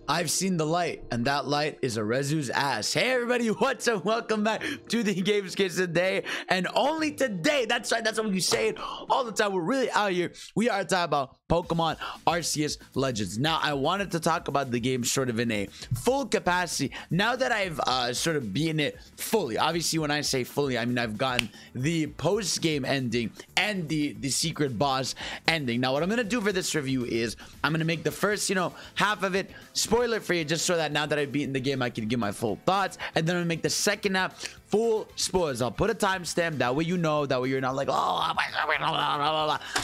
I've seen the light, and that light is Arceus' ass. Hey everybody, what's up? Welcome back to the Games Kids today, and only today. That's right, that's what you say it all the time. We're really out here. We are talking about Pokemon Arceus Legends. Now, I wanted to talk about the game sort of in a full capacity. Now that I've sort of beaten it fully, obviously when I say fully, I mean I've gotten the post-game ending and the secret boss ending. Now, what I'm gonna do for this review is I'm gonna make the first, half of it spoiler free, just so that now that I've beaten the game, I can give my full thoughts, and then I'm gonna make the second half full spoilers. I'll put a timestamp, that way you know, that way you're not like, oh, I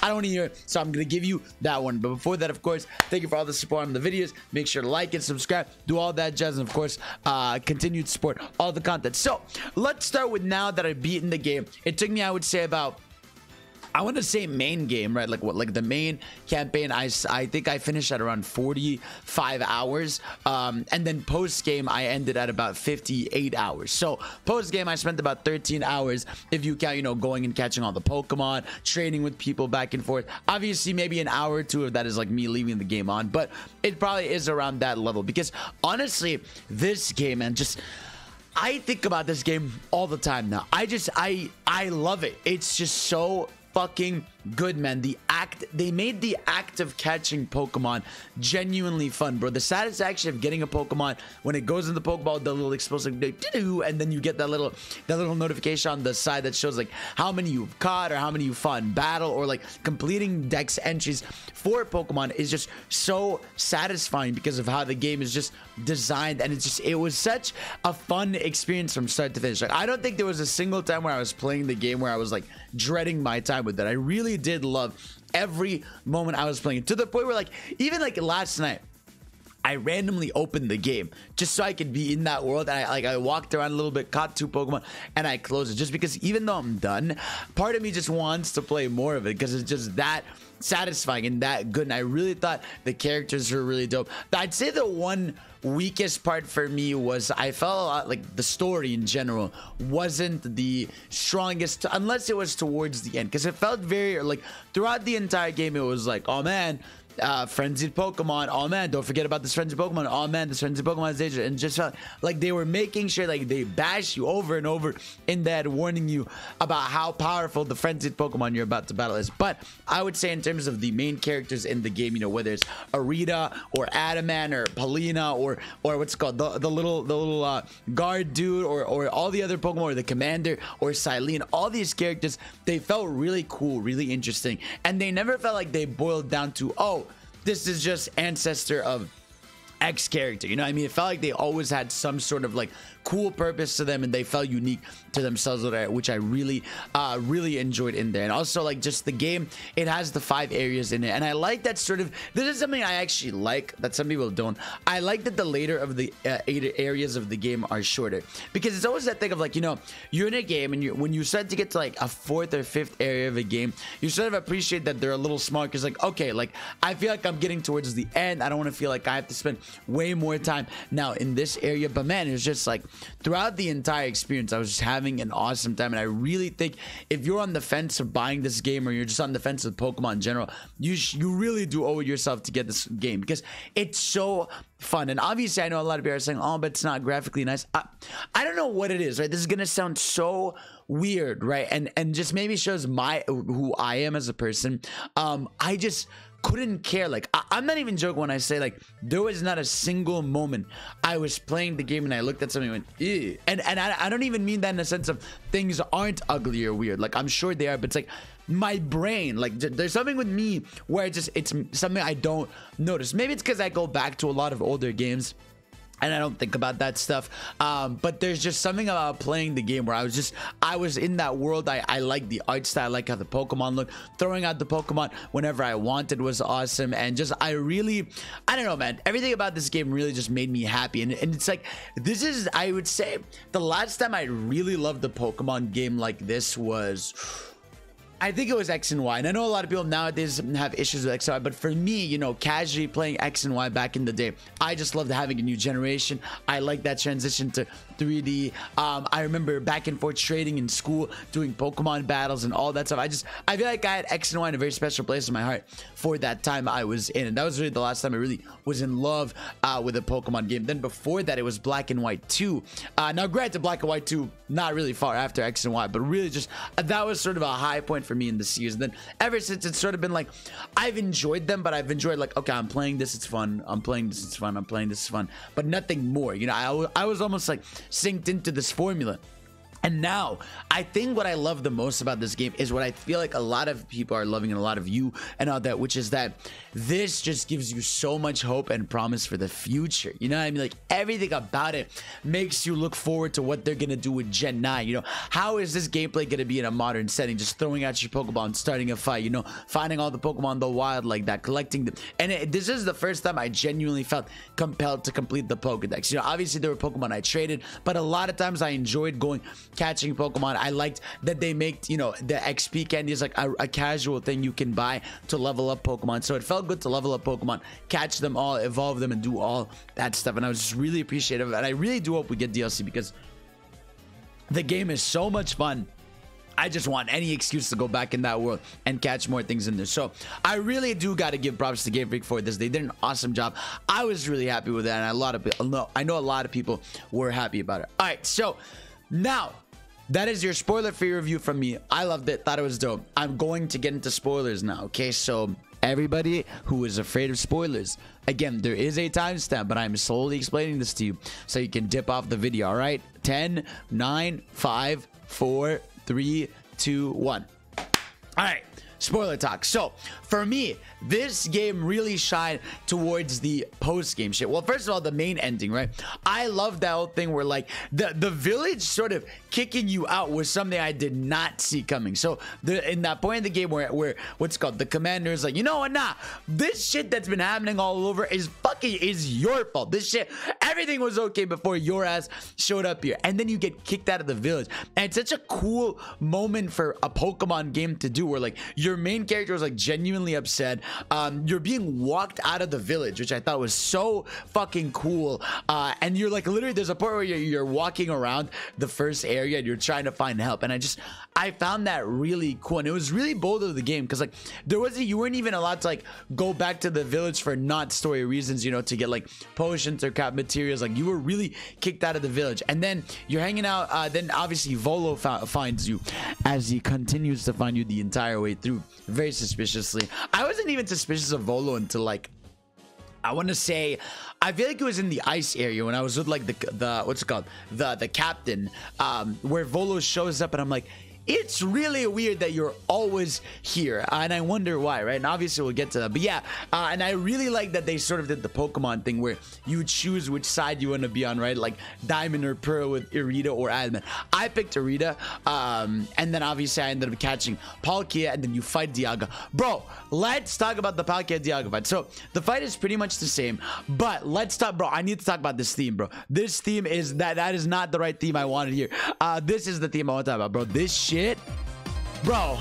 don't want to hear it. So I'm gonna give you that one. But before that, of course, thank you for all the support on the videos. Make sure to like and subscribe, do all that jazz, and of course, continued support all the content. So let's start with now that I've beaten the game. It took me, I would say, about, I want to say main game, right? Like what, like the main campaign, I think I finished at around 45 hours. And then post game, I ended at about 58 hours. So post game, I spent about 13 hours if you count, going and catching all the Pokemon, trading with people back and forth. Obviously, maybe an hour or two of that is like me leaving the game on, but it probably is around that level because honestly, this game, man, just, I think about this game all the time now. I love it. It's just so fucking good, man. They made the act of catching Pokemon genuinely fun, bro. The satisfaction of getting a Pokemon when it goes in the Pokeball, the little explosive and then you get that little notification on the side that shows like how many you've caught or how many you fought in battle, or like completing dex entries for Pokemon is just so satisfying because of how the game is just designed, and it was such a fun experience from start to finish. Like, I don't think there was a single time where I was playing the game where I was like dreading my time with it. I really did love every moment I was playing, to the point where like even like last night I randomly opened the game just so I could be in that world, and I walked around a little bit, caught 2 Pokemon, and I closed it just because even though I'm done, part of me just wants to play more of it because it's just that satisfying and that good. And I really thought the characters were really dope. I'd say the one weakest part for me was I felt a lot like the story in general wasn't the strongest, unless it was towards the end, because it felt very like throughout the entire game it was like, oh man, frenzied Pokemon, oh man, don't forget about this frenzied Pokemon, oh man, this frenzied Pokemon is dangerous, and just felt like they were making sure like they bash you over and over in that, warning you about how powerful the frenzied Pokemon you're about to battle is. But I would say in terms of the main characters in the game, whether it's Arita or Adaman or Palina or what's it called, the little guard dude, or all the other Pokemon, or the commander, or Silene, all these characters, they felt really cool, really interesting, and they never felt like they boiled down to, oh, this is just ancestor of X character. You know what I mean? It felt like they always had some sort of like cool purpose to them, and they felt unique to themselves, which I really enjoyed in there. And also, like, just the game, it has the 5 areas in it, and I like that sort of, this is something I actually like that some people don't. I like that the later of the 8 areas of the game are shorter, because it's always that thing of like, you're in a game, and when you start to get to like a 4th or 5th area of a game, you sort of appreciate that they're a little smaller, because like, okay, like I feel like I'm getting towards the end, I don't want to feel like I have to spend way more time now in this area. But man, it was just like throughout the entire experience, I was just having an awesome time. And I really think if you're on the fence of buying this game, or you're just on the fence of Pokemon in general, you really do owe it yourself to get this game, because it's so fun. And obviously I know a lot of people are saying, oh, but it's not graphically nice. I don't know what it is, right? This is gonna sound so weird, right? And just maybe shows who I am as a person. I just couldn't care. Like, I'm not even joking when I say like there was not a single moment I was playing the game and I looked at something and went, ew. And I don't even mean that in the sense of things aren't ugly or weird. Like, I'm sure they are, but it's like my brain, like there's something with me where it's something I don't notice. Maybe it's because I go back to a lot of older games and I don't think about that stuff, but there's just something about playing the game where I was in that world. I like the art style, I like how the Pokemon look. Throwing out the Pokemon whenever I wanted was awesome, and just I don't know, man, everything about this game really just made me happy. And it's like, this is, I would say, the last time I really loved the Pokemon game like this was I think it was X and Y. And I know a lot of people nowadays have issues with X and Y, but for me, you know, casually playing X and Y back in the day, I just loved having a new generation. I like that transition to 3D. I remember back and forth trading in school, doing Pokemon battles and all that stuff. I feel like I had X and Y in a very special place in my heart for that time I was in. And that was really the last time I really was in love with a Pokemon game. Then before that, it was Black and White 2. Now, granted, Black and White 2, not really far after X and Y, but really just, that was sort of a high point for me in the series. And then ever since, it's sort of been like, I've enjoyed them, but I've enjoyed like, okay, I'm playing this, it's fun. I'm playing this, it's fun. I'm playing this, it's fun. But nothing more. You know, I was almost like synced into this formula. And now, I think what I love the most about this game is what I feel like a lot of people are loving, and a lot of you and all that, which is that this just gives you so much hope and promise for the future. You know what I mean? Like, everything about it makes you look forward to what they're going to do with Gen 9. You know, how is this gameplay going to be in a modern setting? Just throwing out your Pokemon, starting a fight, you know, finding all the Pokemon in the wild like that, collecting them. And this is the first time I genuinely felt compelled to complete the Pokedex. You know, obviously there were Pokemon I traded, but a lot of times I enjoyed going catching Pokemon. I liked that they make, you know, the XP candy is like a casual thing you can buy to level up Pokemon. So it felt good to level up Pokemon, catch them all, evolve them, and do all that stuff. And I was just really appreciative. And I really do hope we get DLC because the game is so much fun. I just want any excuse to go back in that world and catch more things in there. So I really do got to give props to Game Freak for this. They did an awesome job. I was really happy with that, and a lot of people, I know a lot of people were happy about it. All right, so now that is your spoiler-free review from me. I loved it. Thought it was dope. I'm going to get into spoilers now, okay? So everybody who is afraid of spoilers, again, there is a timestamp, but I'm slowly explaining this to you so you can dip off the video, all right? 10, 9, 5, 4, 3, 2, 1. All right. Spoiler talk. So for me, this game really shined towards the post-game shit. Well, first of all, the main ending, right? I love that whole thing where like the village sort of kicking you out was something I did not see coming. So in that point in the game where what's it called, the commander is like, you know what, nah, this shit that's been happening all over is your fault. This shit, everything was okay before your ass showed up here, and then you get kicked out of the village. And it's such a cool moment for a Pokemon game to do, where like your main character was like genuinely upset. You're being walked out of the village, which I thought was so fucking cool. And you're like, literally, there's a part where you're walking around the first area and you're trying to find help. And I found that really cool. And it was really bold of the game because like you weren't even allowed to like go back to the village for not story reasons, you know, to get like potions or cap materials. Like you were really kicked out of the village. And then you're hanging out. Then obviously Volo finds you as he continues to find you the entire way through, very suspiciously. I wasn't even suspicious of Volo until like, I want to say, I feel like it was in the ice area when I was with like the what's it called, the captain, where Volo shows up, and I'm like, it's really weird that you're always here, and I wonder why, right? And obviously we'll get to that, but yeah, and I really like that they sort of did the Pokemon thing where you choose which side you want to be on, right? Like Diamond or Pearl with Irida or Adamant. I picked Irida, and then obviously I ended up catching Palkia, and then you fight Dialga. Bro, let's talk about the Palkia Dialga fight. So the fight is pretty much the same, but let's talk, bro. I need to talk about this theme, bro. This theme is that is not the right theme I wanted here. This is the theme I want to talk about, bro. This shit, bro.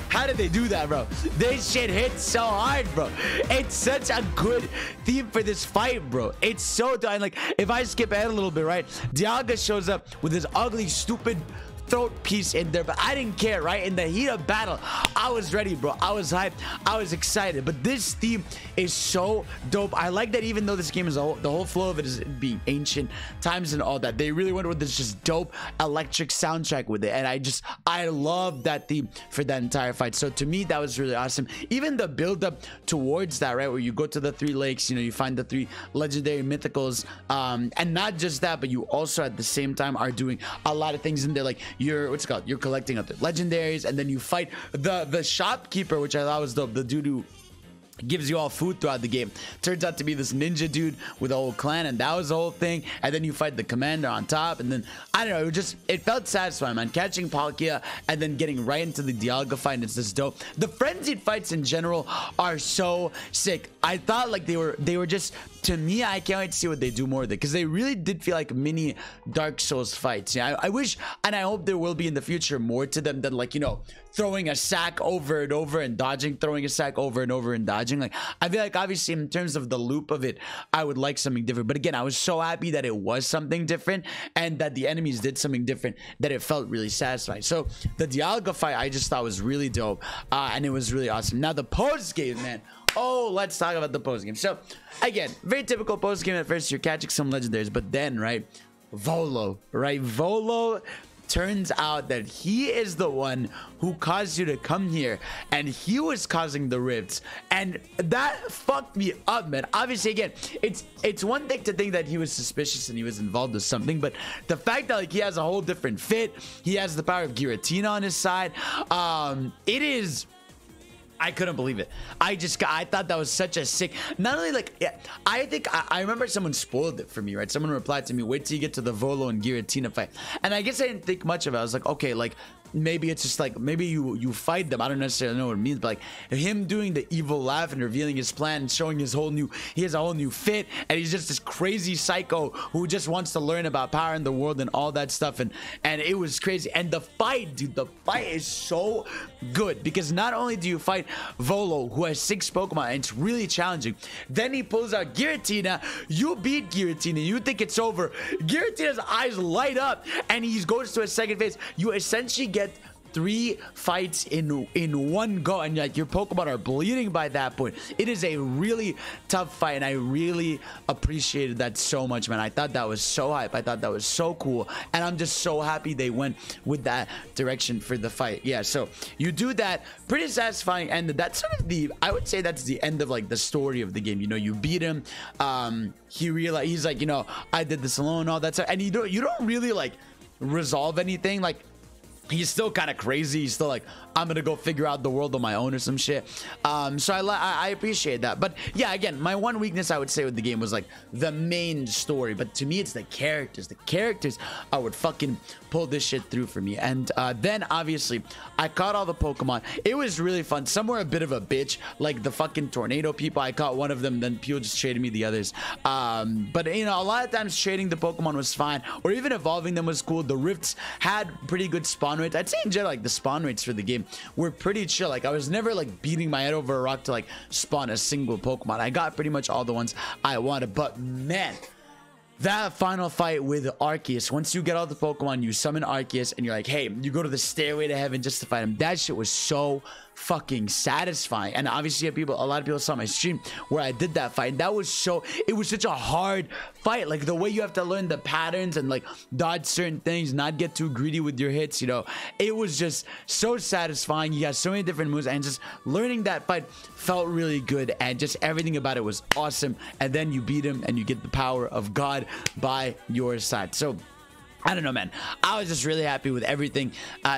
How did they do that, bro? This shit hits so hard, bro. It's such a good theme for this fight, bro. It's so done. Like, if I skip ahead a little bit, right? Dialga shows up with his ugly, stupid throat piece in there, but I didn't care, right? In the heat of battle, I was ready, bro. I was hyped. I was excited. But this theme is so dope. I like that even though this game is the whole flow of it is being ancient times and all that, they really went with this just dope electric soundtrack with it. And I love that theme for that entire fight. So to me, that was really awesome. Even the build up towards that, right? Where you go to the 3 lakes, you know, you find the 3 legendary mythicals, and not just that, but you also at the same time are doing a lot of things in there, like you're collecting up the legendaries, and then you fight the shopkeeper, which I thought was dope, the dude who gives you all food throughout the game. Turns out to be this ninja dude with a whole clan, and that was the whole thing. And then you fight the commander on top, and then I don't know, it felt satisfying, man. Catching Palkia and then getting right into the Dialga fight, and it's just dope. The frenzied fights in general are so sick. I thought like they were just, to me, I can't wait to see what they do more with it, because they really did feel like mini Dark Souls fights. Yeah, I wish, and I hope there will be in the future more to them than, like, you know, throwing a sack over and over and dodging, throwing a sack over and over and dodging. Like, I feel like obviously in terms of the loop of it, I would like something different. But again, I was so happy that it was something different and that the enemies did something different, that it felt really satisfying. So the Dialga fight, I just thought was really dope, and it was really awesome. Now the post game, man. Oh, let's talk about the post game. So again, very typical post game. At first, you're catching some legendaries, but then, right, Volo, right? Volo turns out that he is the one who caused you to come here, and he was causing the rifts, and that fucked me up, man. Obviously, again, it's one thing to think that he was suspicious and he was involved with something, but the fact that, like, he has a whole different fit, he has the power of Giratina on his side, it is, I couldn't believe it. I thought that was such a sick, not only like, yeah, I think I remember someone spoiled it for me, right? Someone replied to me, wait till you get to the Volo and Giratina fight. And I guess I didn't think much of it. I was like, okay, like, maybe it's just like, maybe you fight them. I don't necessarily know what it means, but like him doing the evil laugh and revealing his plan and showing his whole new, he has a whole new fit, and he's just this crazy psycho who just wants to learn about power in the world and all that stuff, and it was crazy. And the fight, dude, the fight is so good, because not only do you fight Volo, who has 6 Pokemon, and it's really challenging, then he pulls out Giratina, you beat Giratina, you think it's over, Giratina's eyes light up, and he goes to a second phase. You essentially get 3 fights in one go, and like your Pokemon are bleeding by that point. It is a really tough fight, and I really appreciated that so much, man. I thought that was so hype. I thought that was so cool, and I'm just so happy they went with that direction for the fight. Yeah, so you do that, pretty satisfying, and that's sort of the, I would say that's the end of like the story of the game. You know, you beat him, he realized, he's like, you know, I did this alone, all that stuff, and you don't really like resolve anything. Like, he's still kind of crazy. He's still like, I'm gonna go figure out the world on my own or some shit. So I appreciate that. But yeah, again, my one weakness I would say with the game was like the main story. But to me, it's the characters. The characters would fucking pull this shit through for me. And then obviously I caught all the Pokemon. It was really fun. Some were a bit of a bitch, like the fucking tornado people. I caught one of them, then people just traded me the others. But you know, a lot of times trading the Pokemon was fine, or even evolving them was cool. The rifts had pretty good spawn rates. I'd say in general, like the spawn rates for the game were pretty chill. Like, I was never like beating my head over a rock to like spawn a single Pokemon. I got pretty much all the ones I wanted. But man, that final fight with Arceus, once you get all the Pokemon, you summon Arceus, and you're like, hey, you go to the stairway to heaven just to fight him. That shit was so fucking satisfying. And obviously a lot of people saw my stream where I did that fight, and that was so, it was such a hard fight. Like, the way you have to learn the patterns and like dodge certain things, not get too greedy with your hits, you know, it was just so satisfying. You got so many different moves, and just learning that fight felt really good, and just everything about it was awesome. And then you beat him, and you get the power of God by your side. So I don't know, man. I was just really happy with everything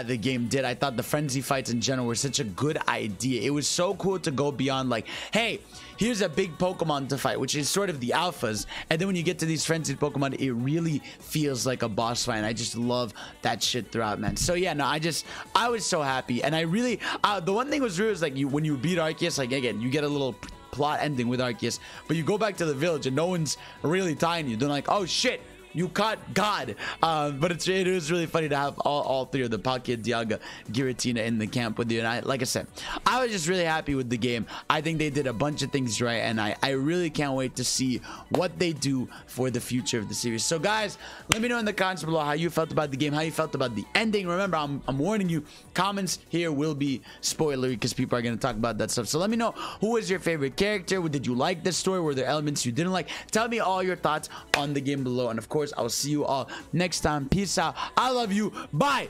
the game did. I thought the frenzy fights in general were such a good idea. It was so cool to go beyond like, hey, here's a big Pokemon to fight, which is sort of the alphas, and then when you get to these frenzied Pokemon, it really feels like a boss fight, and I just love that shit throughout, man. So yeah, no, I was so happy, and I really, the one thing was real is like, when you beat Arceus, like, again, you get a little plot ending with Arceus, but you go back to the village and no one's really tying you. They're like, oh shit, you caught God. But it was really funny to have all 3 of the Palkia, Dialga, Giratina in the camp with you. And like I said, I was just really happy with the game. I think they did a bunch of things right, and I really can't wait to see what they do for the future of the series. So guys, let me know in the comments below how you felt about the game, how you felt about the ending. Remember, I'm warning you, comments here will be spoilery because people are going to talk about that stuff. So let me know, who was your favorite character? Did you like this story? Were there elements you didn't like? Tell me all your thoughts on the game below, and of course, I will see you all next time. Peace out. I love you. Bye.